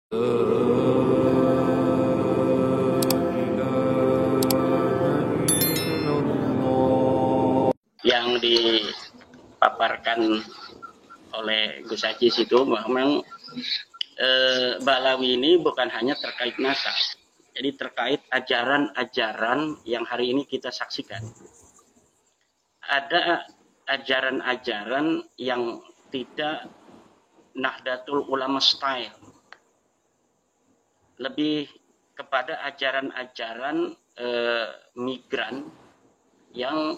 Yang dipaparkan oleh Gus Haji itu memang Ba'lawi ini bukan hanya terkait nasab, jadi terkait ajaran-ajaran yang hari ini kita saksikan. Ada ajaran-ajaran yang tidak Nahdlatul Ulama style, lebih kepada ajaran-ajaran migran yang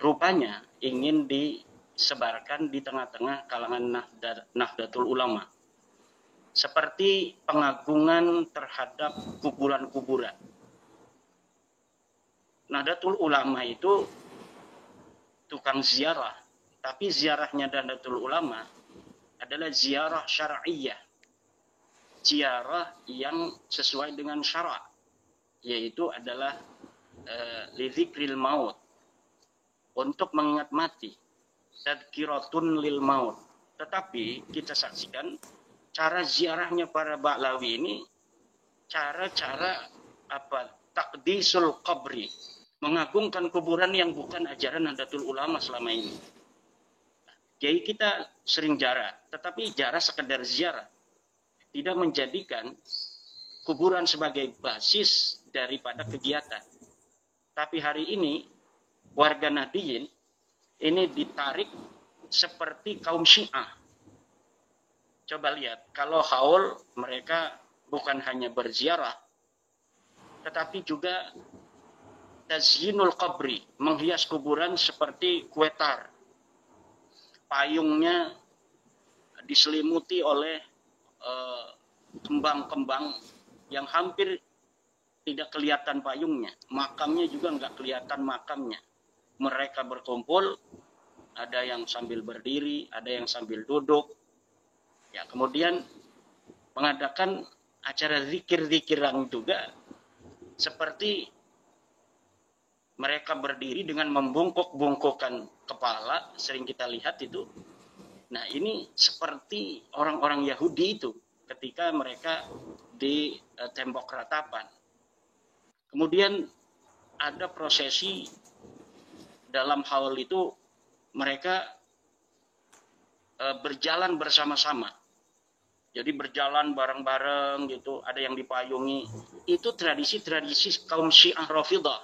rupanya ingin disebarkan di tengah-tengah kalangan Nahdlatul Ulama, seperti pengagungan terhadap kuburan-kuburan. Nahdlatul Ulama itu tukang ziarah, tapi ziarahnya Nahdlatul Ulama adalah ziarah syar'iyah, ziarah yang sesuai dengan syarak, yaitu adalah lidzikril maut, untuk mengingat mati, tadkiratun lil maut. Tetapi kita saksikan cara ziarahnya para Ba'lawi ini cara-cara takdisul qabri, mengagungkan kuburan yang bukan ajaran Nahdlatul Ulama selama ini. Jadi kita sering ziarah, tetapi ziarah sekedar ziarah, tidak menjadikan kuburan sebagai basis daripada kegiatan. Tapi hari ini warga Nahdliyin ini ditarik seperti kaum Syiah. Coba lihat, kalau haul mereka bukan hanya berziarah, tetapi juga tazyinul qabri, menghias kuburan seperti kue tar. Payungnya diselimuti oleh kembang-kembang yang hampir tidak kelihatan payungnya. Makamnya juga nggak kelihatan makamnya. Mereka berkumpul, ada yang sambil berdiri, ada yang sambil duduk. Ya, kemudian mengadakan acara zikir-zikiran juga, seperti mereka berdiri dengan membungkuk-bungkukkan kepala, sering kita lihat itu. Nah, ini seperti orang-orang Yahudi itu ketika mereka di tembok ratapan. Kemudian ada prosesi dalam haul itu, mereka berjalan bersama-sama. Jadi berjalan bareng-bareng gitu, ada yang dipayungi. Itu tradisi-tradisi kaum Syiah Rafidhah.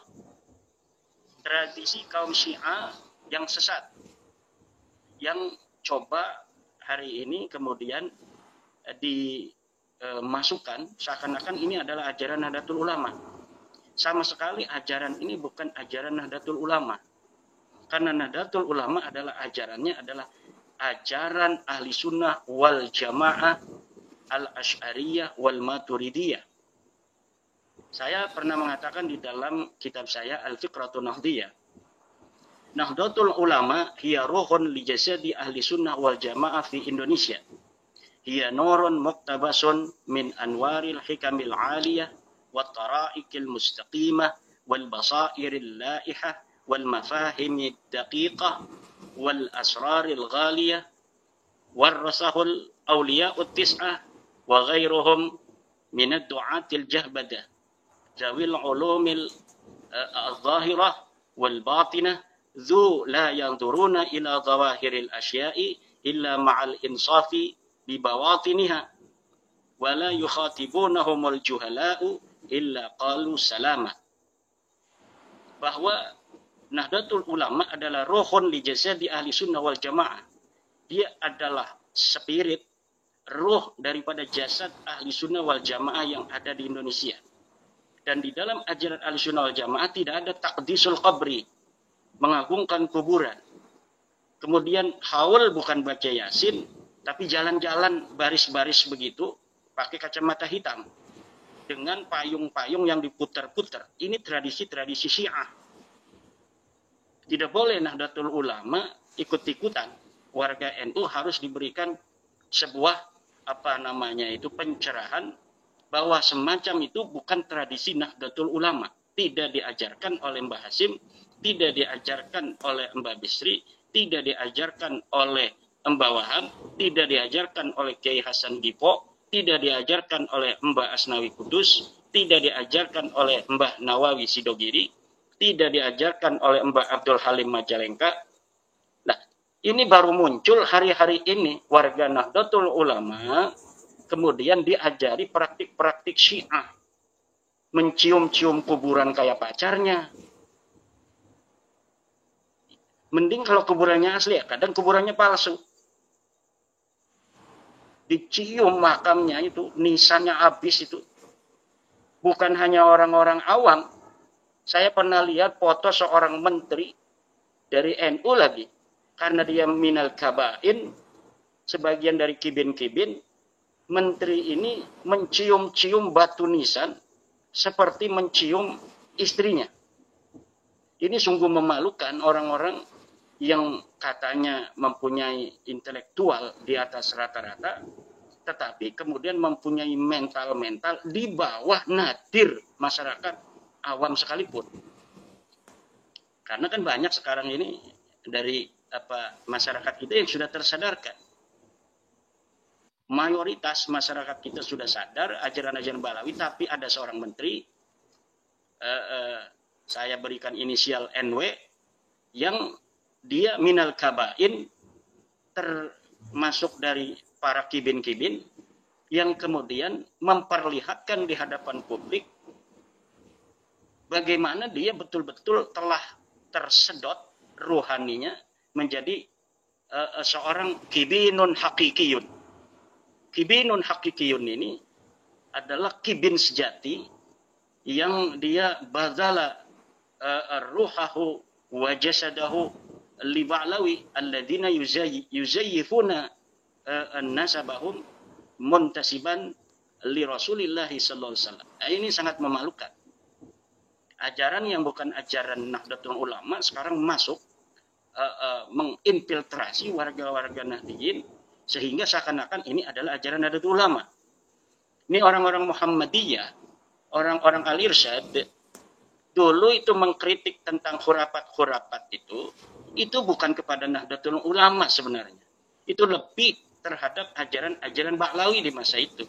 Tradisi kaum Syiah yang sesat, yang coba hari ini kemudian dimasukkan seakan-akan ini adalah ajaran Nahdlatul Ulama. Sama sekali ajaran ini bukan ajaran Nahdlatul Ulama, karena Nahdlatul Ulama adalah ajarannya adalah ajaran ahli sunnah wal jamaah al-asy'ariyah wal maturidiyah. Saya pernah mengatakan di dalam kitab saya Al-Fiqratun Nahdliyah, Nahdlatul Ulama hiya ruhun li jasadi ahli sunnah wal jamaah fi Indonesia. Hiya nurun muktabasun min anwaril hikamil aliyah wa taraikil mustaqimah wal basairil laihah wal mafahimid daqiqah wal asraril ghaliyah wal rasahul awliya'ut tis'ah wa ghairuhum minad du'atil jahbadah zawil ulumil al-zahirah wal batinah dzu la yanzuruna ila zawahiril asya'i illa ma'al insafi bi bawatiniha wa la yukhatibunahumul juhala'u illa qalu salama. Bahwa Nahdlatul Ulama adalah ruhun li jasadi ahli sunnah wal jamaah. Dia adalah spirit, ruh daripada jasad ahli sunnah wal jamaah yang ada di Indonesia. Dan di dalam ajaran ahli sunnah wal jamaah tidak ada takdisul qabri, mengagungkan kuburan. Kemudian haul bukan baca yasin, tapi jalan-jalan baris-baris begitu, pakai kacamata hitam, dengan payung-payung yang diputar-putar. Ini tradisi-tradisi Syiah. Tidak boleh Nahdlatul Ulama ikut-ikutan. Warga NU harus diberikan sebuah pencerahan bahwa semacam itu bukan tradisi Nahdlatul Ulama. Tidak diajarkan oleh Mbah Hasim, tidak diajarkan oleh Mbah Bisri, tidak diajarkan oleh Mbah Wahab, tidak diajarkan oleh Kiai Hasan Dipo, tidak diajarkan oleh Mbah Asnawi Kudus, tidak diajarkan oleh Mbah Nawawi Sidogiri, tidak diajarkan oleh Mbah Abdul Halim Majalengka. Nah, ini baru muncul hari-hari ini warga Nahdlatul Ulama kemudian diajari praktik-praktik Syiah. Mencium-cium kuburan kayak pacarnya. Mending kalau kuburannya asli, ya kadang kuburannya palsu. Dicium makamnya itu, nisannya habis itu. Bukan hanya orang-orang awam. Saya pernah lihat foto seorang menteri dari NU lagi. Karena dia minal kabain, sebagian dari kibin-kibin, menteri ini mencium-cium batu nisan seperti mencium istrinya. Ini sungguh memalukan orang-orang yang katanya mempunyai intelektual di atas rata-rata, tetapi kemudian mempunyai mental-mental di bawah nadir masyarakat awam sekalipun. Karena kan banyak sekarang ini dari masyarakat kita yang sudah tersadarkan. Mayoritas masyarakat kita sudah sadar ajaran-ajaran Balawi, tapi ada seorang menteri, saya berikan inisial NW, yang dia minal kabain, termasuk dari para kibin-kibin, yang kemudian memperlihatkan di hadapan publik bagaimana dia betul-betul telah tersedot ruhaninya menjadi seorang kibinun hakikiyun. Kibinun hakikiyun ini adalah kibin sejati yang dia bazala ruhahu wa jasadahu li ba'lawi alladhina yuzayyifuna nasabahum muntasiban li Rasulillah sallallahu alaihi wasallam. Ini sangat memalukan. Ajaran yang bukan ajaran Nahdlatul Ulama sekarang masuk menginfiltrasi warga-warga Nahdliyin sehingga seakan-akan ini adalah ajaran Nahdlatul Ulama. Ini orang-orang Muhammadiyah, orang-orang Al-Irsyad dulu itu mengkritik tentang khurafat-khurafat itu bukan kepada Nahdlatul Ulama sebenarnya. Itu lebih terhadap ajaran-ajaran Ba'lawi di masa itu.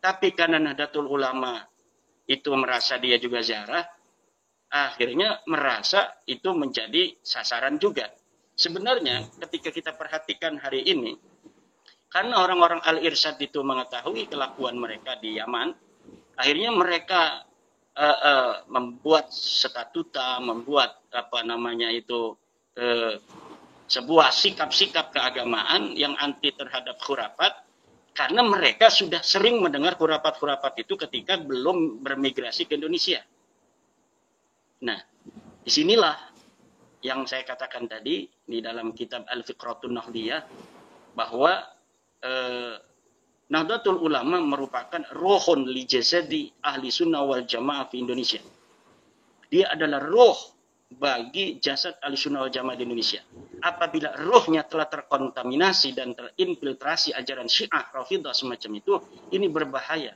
Tapi karena Nahdlatul Ulama itu merasa dia juga ziarah, akhirnya merasa itu menjadi sasaran juga. Sebenarnya ketika kita perhatikan hari ini, karena orang-orang Al-Irsyad itu mengetahui kelakuan mereka di Yaman, akhirnya mereka membuat statuta, membuat sebuah sikap-sikap keagamaan yang anti terhadap khurafat, karena mereka sudah sering mendengar khurafat-khurafat itu ketika belum bermigrasi ke Indonesia. Nah, disinilah yang saya katakan tadi di dalam kitab Al-Fiqratun Nahdliyah bahwa Nahdlatul Ulama merupakan rohun li jasadi ahli sunnah wal jamaah di Indonesia. Dia adalah roh bagi jasad ahli sunnah wal jamaah di Indonesia. Apabila rohnya telah terkontaminasi dan terinfiltrasi ajaran Syiah, Rafidhah semacam itu, ini berbahaya.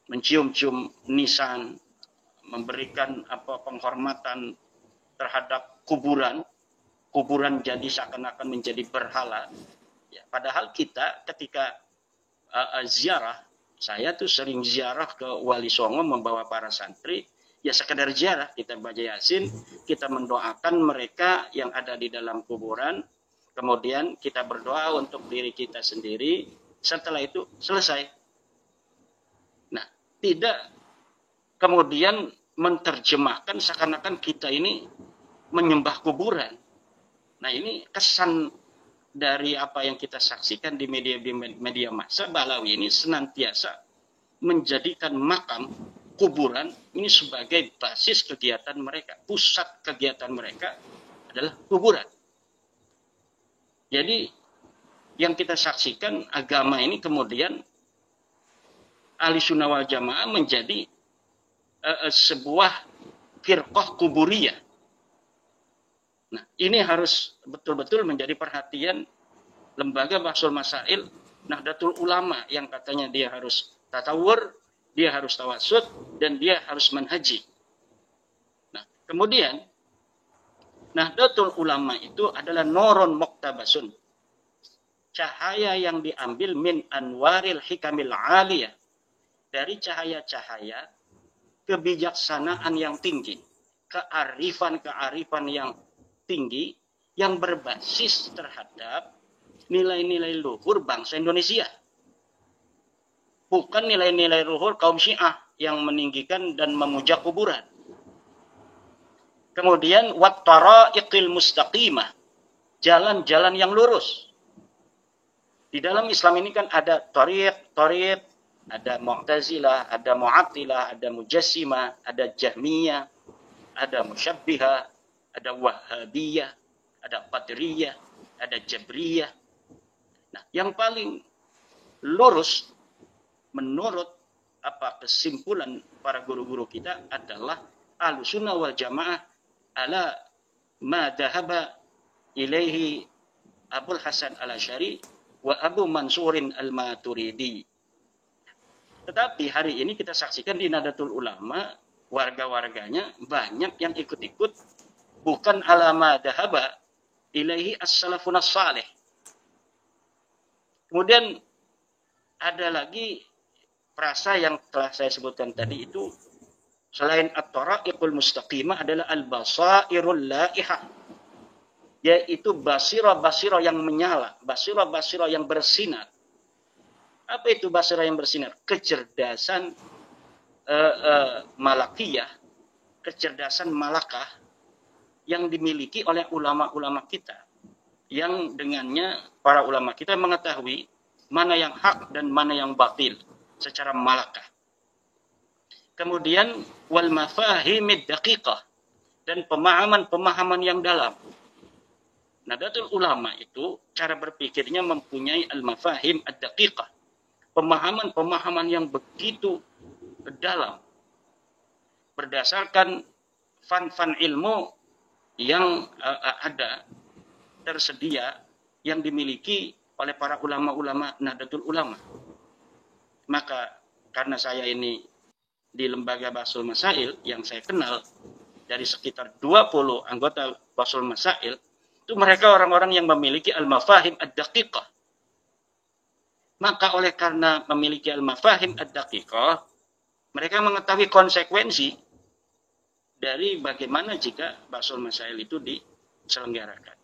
Mencium-cium nisan, memberikan penghormatan terhadap kuburan jadi seakan-akan menjadi berhala. Ya, padahal kita ketika ziarah, saya tuh sering ziarah ke Wali Songo membawa para santri, ya sekedar ziarah, kita baca Yasin, kita mendoakan mereka yang ada di dalam kuburan, kemudian kita berdoa untuk diri kita sendiri, setelah itu selesai. Nah, tidak kemudian menerjemahkan seakan-akan kita ini menyembah kuburan. Nah, ini kesan dari apa yang kita saksikan di media massa. Balawi ini senantiasa menjadikan makam kuburan ini sebagai basis kegiatan mereka. Pusat kegiatan mereka adalah kuburan. Jadi yang kita saksikan agama ini kemudian ahli sunnah wal jamaah menjadi sebuah firqah kuburiyah. Nah, ini harus betul-betul menjadi perhatian lembaga Bahsul Masail Nahdlatul Ulama yang katanya dia harus tatawur, dia harus tawassut, dan dia harus manhaji. Nah, kemudian Nahdlatul Ulama itu adalah noron muktabasun, cahaya yang diambil min anwaril hikamil aliyah, dari cahaya-cahaya kebijaksanaan yang tinggi, kearifan-kearifan yang tinggi yang berbasis terhadap nilai-nilai luhur bangsa Indonesia. Bukan nilai-nilai luhur kaum Syiah yang meninggikan dan memuja kuburan. Kemudian wattara'iqil mustaqimah, jalan-jalan yang lurus. Di dalam Islam ini kan ada tariq, ada Mu'tazilah, ada Mu'attilah, ada Mujassimah, ada Jahmiyah, ada Musyabbihah, ada Wahhabiyah, ada Qadariyah, ada Jabriyah. Nah, yang paling lurus menurut kesimpulan para guru-guru kita adalah Ahlussunnah wal Jamaah ala ma dhahaba ilaihi Abul Hasan al-Asy'ari wa Abu Mansurin al-Maturidi. Tetapi hari ini kita saksikan di Nahdlatul Ulama, warga-warganya banyak yang ikut-ikut bukan ala ma dhahaba ilaihi as-salafun as-salih. Kemudian ada lagi frasa yang telah saya sebutkan tadi itu, selain at-tara'iqul mustaqimah adalah al-basairul laihah, yaitu basirah-basirah yang menyala, basirah-basirah yang bersinar. Apa itu basirah yang bersinar? Kecerdasan malakiyah, kecerdasan malakah yang dimiliki oleh ulama-ulama kita, yang dengannya para ulama kita mengetahui mana yang hak dan mana yang batil secara malakah. Kemudian wal mafahimid daqiqah, dan pemahaman-pemahaman yang dalam. Nahdlatul Ulama itu cara berpikirnya mempunyai al-mafahim ad-daqiqah, pemahaman-pemahaman yang begitu dalam berdasarkan fan-fan ilmu yang ada tersedia yang dimiliki oleh para ulama-ulama Nahdlatul Ulama. Maka karena saya ini di lembaga Bahsul Masail yang saya kenal dari sekitar 20 anggota Bahsul Masail, itu mereka orang-orang yang memiliki al-mafahim ad-daqiqah. Maka oleh karena memiliki al-mafahim ad-daqiqah, mereka mengetahui konsekuensi dari bagaimana jika Bahsul Masail itu diselenggarakan.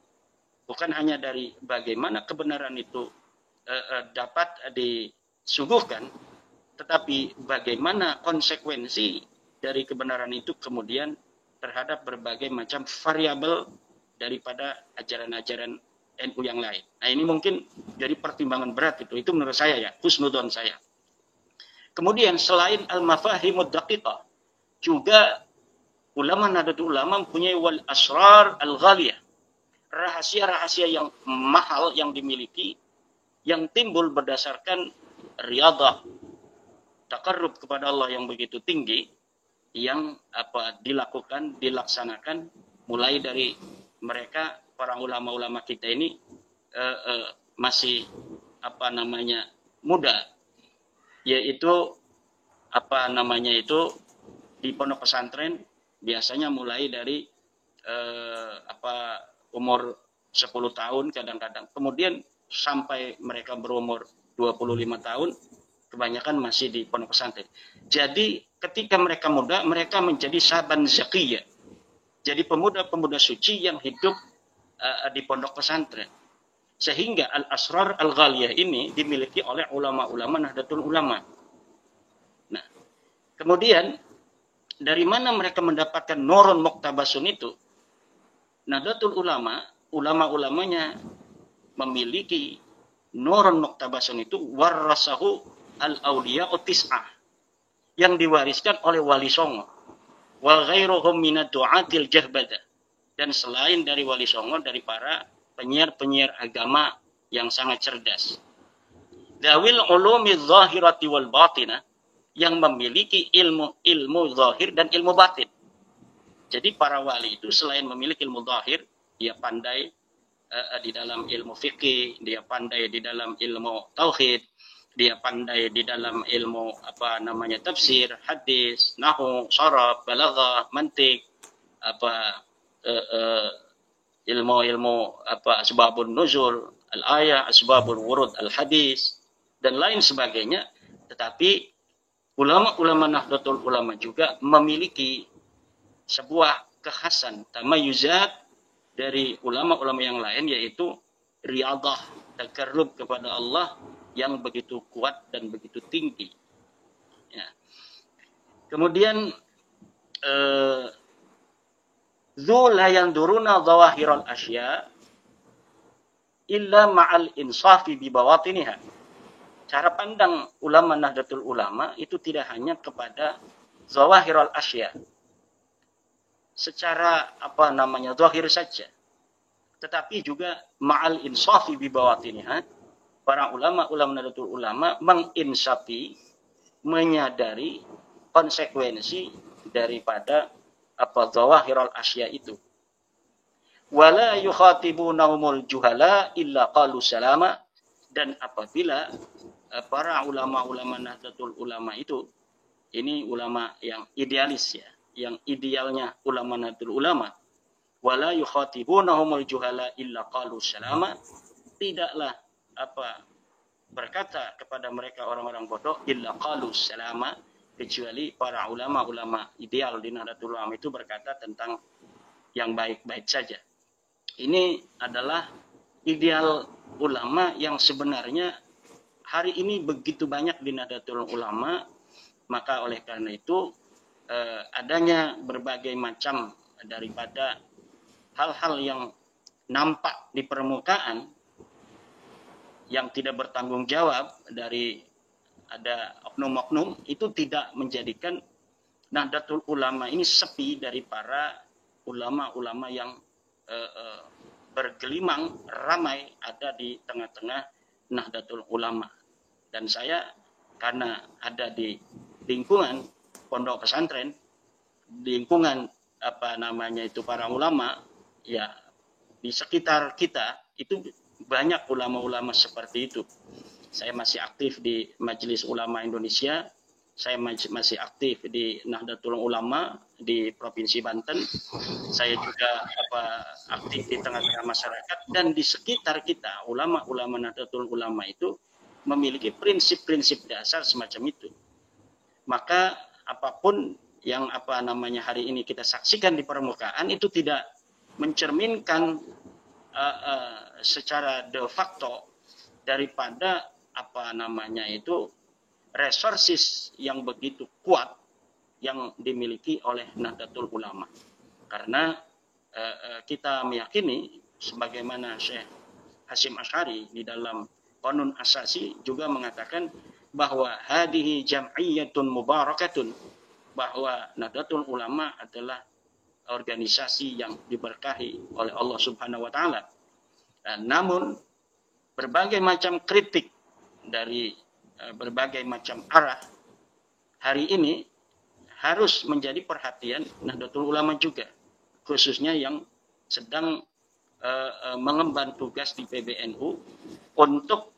Bukan hanya dari bagaimana kebenaran itu dapat disuguhkan, tetapi bagaimana konsekuensi dari kebenaran itu kemudian terhadap berbagai macam variabel daripada ajaran-ajaran NU yang lain. Nah, ini mungkin jadi pertimbangan berat itu menurut saya ya, husnudon saya. Kemudian selain al-mafahimud daqiqah, juga ulama Nahdlatul Ulama mempunyai wal asrar al-ghaliyah, rahasia-rahasia yang mahal yang dimiliki, yang timbul berdasarkan riyadah, taqarrub kepada Allah yang begitu tinggi, yang dilaksanakan mulai dari mereka para ulama-ulama kita ini masih muda, yaitu di pondok pesantren biasanya mulai dari umur 10 tahun kadang-kadang, kemudian sampai mereka berumur 25 tahun kebanyakan masih di pondok pesantren. Jadi ketika mereka muda, mereka menjadi saban zakiyah, jadi pemuda-pemuda suci yang hidup di pondok pesantren. Sehingga al-asrar al-ghaliyah ini dimiliki oleh ulama-ulama Nahdlatul Ulama. Nah, kemudian dari mana mereka mendapatkan nurun muktabasun itu? Nahdlatul Ulama, ulama-ulamanya memiliki nurun muktabasun itu warasahu al-awliya'u tis'ah, yang diwariskan oleh Wali Songo wa ghairuhum minad du'atil jahbada, dan selain dari Wali Songo, dari para penyiar-penyiar agama yang sangat cerdas. Dawil ulumi zahirati wal batinah, yang memiliki ilmu zahir dan ilmu batin. Jadi para wali itu selain memiliki ilmu zahir, dia pandai di dalam ilmu fikih, dia pandai di dalam ilmu tauhid, dia pandai di dalam ilmu tafsir, hadis, nahwu, sharaf, balaghah, mantik, ilmu-ilmu asbabun nuzul, al-ayah, asbabul wurud al-hadis, dan lain sebagainya. Tetapi ulama-ulama Nahdlatul Ulama juga memiliki sebuah kekhasan tamayuzat dari ulama-ulama yang lain, yaitu riyadhah, takarrub kepada Allah yang begitu kuat dan begitu tinggi. Ya. Kemudian dzu la yanduruna dhawahiral asya illa ma'al insafi bi bawatiniha. Cara pandang ulama Nahdlatul Ulama itu tidak hanya kepada zawahiral asya, secara zahir saja, tetapi juga ma'al insafi bi bawatiniha. Para ulama Nahdlatul Ulama menginsafi, menyadari konsekuensi daripada zawahiral asya itu. Wala yukhatibunahumul juhala illa qalu salama. Dan apabila para ulama-ulama Nahdlatul Ulama itu, ini ulama yang idealis ya, yang idealnya ulama Nahdlatul Ulama, wala yukhatibunahumul juhala illa qalu salama, tidaklah berkata kepada mereka orang-orang bodoh illa qalu salama, kecuali para ulama-ulama ideal di Nahdlatul Ulama itu berkata tentang yang baik-baik saja. Ini adalah ideal ulama yang sebenarnya hari ini begitu banyak di Nahdlatul Ulama. Maka oleh karena itu adanya berbagai macam daripada hal-hal yang nampak di permukaan yang tidak bertanggung jawab dari ada oknum-oknum, itu tidak menjadikan Nahdlatul Ulama ini sepi dari para ulama-ulama yang bergelimang ramai ada di tengah-tengah Nahdlatul Ulama. Dan saya karena ada di lingkungan pondok pesantren, lingkungan para ulama, ya di sekitar kita itu banyak ulama-ulama seperti itu. Saya masih aktif di Majelis Ulama Indonesia, saya masih aktif di Nahdlatul Ulama di Provinsi Banten. Saya juga aktif di tengah-tengah masyarakat, dan di sekitar kita ulama-ulama Nahdlatul Ulama itu memiliki prinsip-prinsip dasar semacam itu. Maka apapun yang hari ini kita saksikan di permukaan itu tidak mencerminkan secara de facto daripada resources yang begitu kuat yang dimiliki oleh Nahdlatul Ulama. Karena kita meyakini, sebagaimana Syekh Hasyim Asy'ari di dalam Qanun Asasi juga mengatakan bahwa hadihi jam'iyyatun mubarakatun, bahwa Nahdlatul Ulama adalah organisasi yang diberkahi oleh Allah Subhanahu wa taala. Namun berbagai macam kritik dari berbagai macam arah hari ini harus menjadi perhatian Nahdlatul Ulama juga, khususnya yang sedang mengemban tugas di PBNU, untuk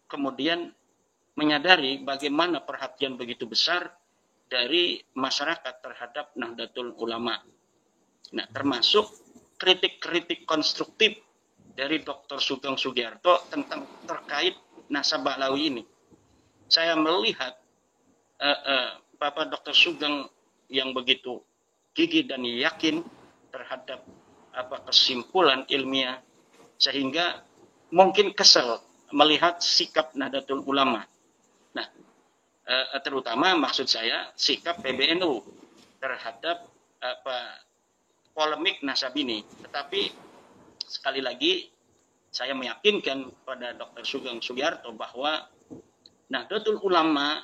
kemudian menyadari bagaimana perhatian begitu besar dari masyarakat terhadap Nahdlatul Ulama. Nah, termasuk kritik-kritik konstruktif dari Dr. Sugeng Sugiarto tentang terkait nasabah Alawi ini. Saya melihat Bapak Dr. Sugeng yang begitu gigih dan yakin terhadap kesimpulan ilmiah, sehingga mungkin kesal melihat sikap Nahdlatul Ulama. Nah, terutama maksud saya sikap PBNU terhadap polemik nasab ini. Tetapi sekali lagi saya meyakinkan pada Dr. Sugeng Sugiarto bahwa Nahdlatul Ulama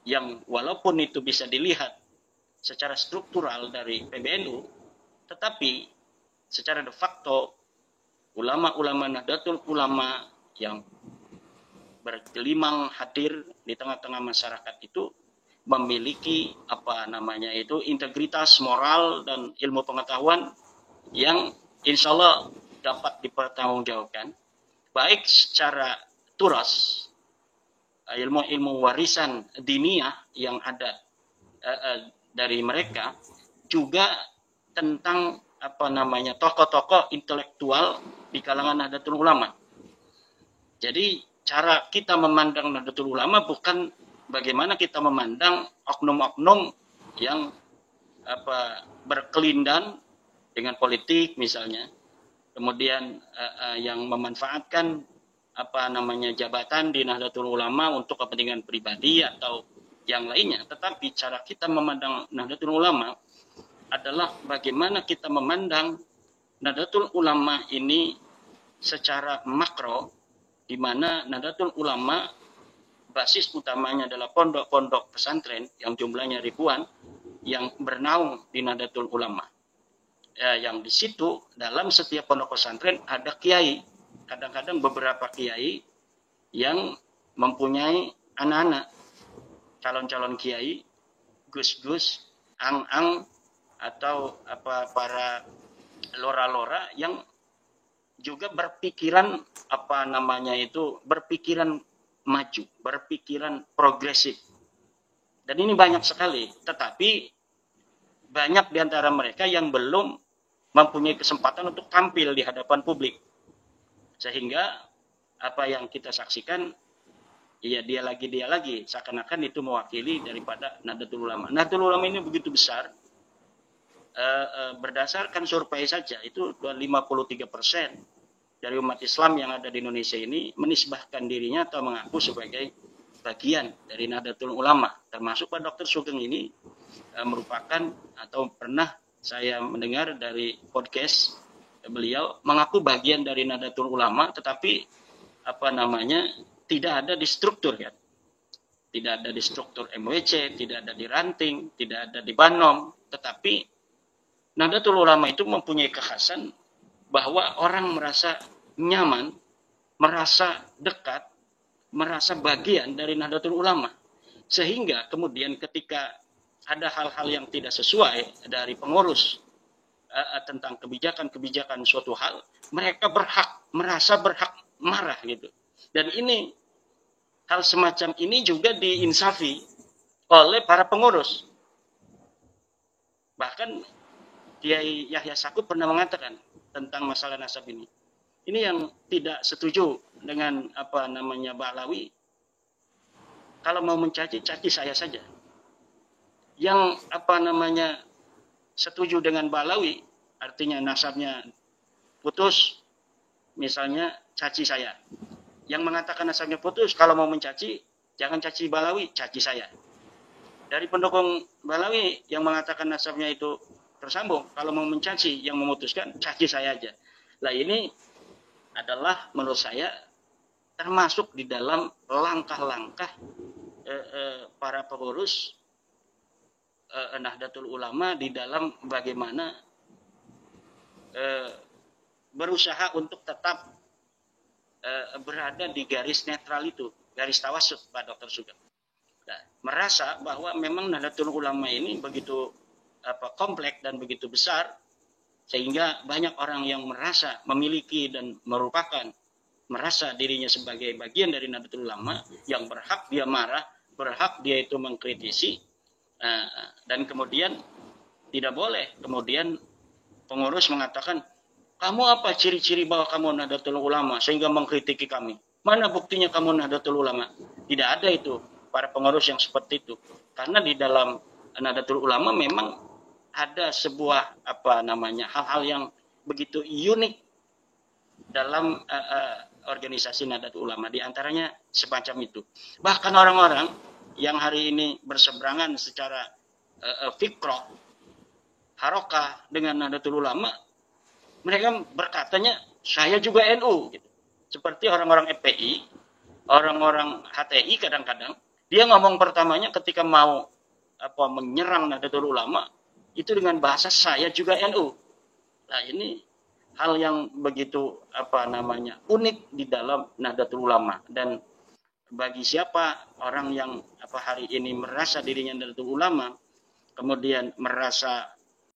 yang walaupun itu bisa dilihat secara struktural dari PBNU, tetapi secara de facto ulama-ulama Nahdlatul Ulama yang bergelimang hadir di tengah-tengah masyarakat itu memiliki integritas moral dan ilmu pengetahuan yang insya Allah dapat dipertanggungjawabkan, baik secara turas, ilmu-ilmu warisan diniyah yang ada dari mereka, juga tentang tokoh-tokoh intelektual di kalangan Nahdlatul Ulama. Jadi cara kita memandang Nahdlatul Ulama bukan bagaimana kita memandang oknum-oknum yang berkelindan dengan politik misalnya, kemudian yang memanfaatkan jabatan di Nahdlatul Ulama untuk kepentingan pribadi atau yang lainnya. Tetapi cara kita memandang Nahdlatul Ulama adalah bagaimana kita memandang Nahdlatul Ulama ini secara makro, di mana Nahdlatul Ulama basis utamanya adalah pondok-pondok pesantren yang jumlahnya ribuan yang bernaung di Nahdlatul Ulama. Yang di situ dalam setiap pondok pesantren ada kiai. Kadang-kadang beberapa kiai yang mempunyai anak-anak, calon-calon kiai, gus-gus, ang-ang, atau para lora-lora yang juga berpikiran berpikiran maju, berpikiran progresif. Dan ini banyak sekali, tetapi banyak di antara mereka yang belum mempunyai kesempatan untuk tampil di hadapan publik. Sehingga apa yang kita saksikan, ya dia lagi, seakan-akan itu mewakili daripada Nahdlatul Ulama. Nahdlatul Ulama ini begitu besar, berdasarkan survei saja itu 53% dari umat Islam yang ada di Indonesia ini menisbahkan dirinya atau mengaku sebagai bagian dari Nahdlatul Ulama. Termasuk Pak Dr. Sugeng ini merupakan atau pernah saya mendengar dari podcast beliau mengaku bagian dari Nahdlatul Ulama, tetapi tidak ada di struktur kan. Tidak ada di struktur MWC, tidak ada di ranting, tidak ada di Banom, tetapi Nahdlatul Ulama itu mempunyai kekhasan bahwa orang merasa nyaman, merasa dekat, merasa bagian dari Nahdlatul Ulama. Sehingga kemudian ketika ada hal-hal yang tidak sesuai dari pengurus tentang kebijakan-kebijakan suatu hal, mereka merasa berhak marah gitu. Dan ini hal semacam ini juga diinsafi oleh para pengurus. Bahkan Kiai Yahya Stakuf pernah mengatakan tentang masalah nasab ini. Ini yang tidak setuju dengan Ba'alawi, kalau mau mencaci saya saja. Yang setuju dengan Ba'alawi, artinya nasabnya putus, misalnya caci saya. Yang mengatakan nasabnya putus, kalau mau mencaci, jangan caci Ba'alawi, caci saya. Dari pendukung Ba'alawi yang mengatakan nasabnya itu tersambung, kalau mau mencaci, yang memutuskan, caci saya aja. Nah ini adalah menurut saya termasuk di dalam langkah-langkah para pengurus Nahdlatul Ulama di dalam bagaimana berusaha untuk tetap berada di garis netral itu, garis tawasud Pak Dr. Sugeng. Nah, merasa bahwa memang Nahdlatul Ulama ini begitu kompleks dan begitu besar, sehingga banyak orang yang merasa memiliki dan merasa dirinya sebagai bagian dari Nahdlatul Ulama yang berhak dia marah, berhak dia itu mengkritisi, dan kemudian tidak boleh kemudian pengurus mengatakan, kamu apa ciri-ciri bahwa kamu Nahdlatul Ulama sehingga mengkritiki kami? Mana buktinya kamu Nahdlatul Ulama? Tidak ada itu para pengurus yang seperti itu. Karena di dalam Nahdlatul Ulama memang ada sebuah hal-hal yang begitu unik dalam organisasi Nahdlatul Ulama. Di antaranya semacam itu. Bahkan orang-orang yang hari ini berseberangan secara fikrah, harokah dengan Nahdlatul Ulama, mereka berkatanya, saya juga NU. Gitu. Seperti orang-orang FPI, orang-orang HTI kadang-kadang, dia ngomong pertamanya ketika mau menyerang Nahdlatul Ulama, itu dengan bahasa saya juga NU. Nah ini hal yang begitu unik di dalam Nahdlatul Ulama. Dan bagi siapa orang yang hari ini merasa dirinya Nahdlatul Ulama, kemudian merasa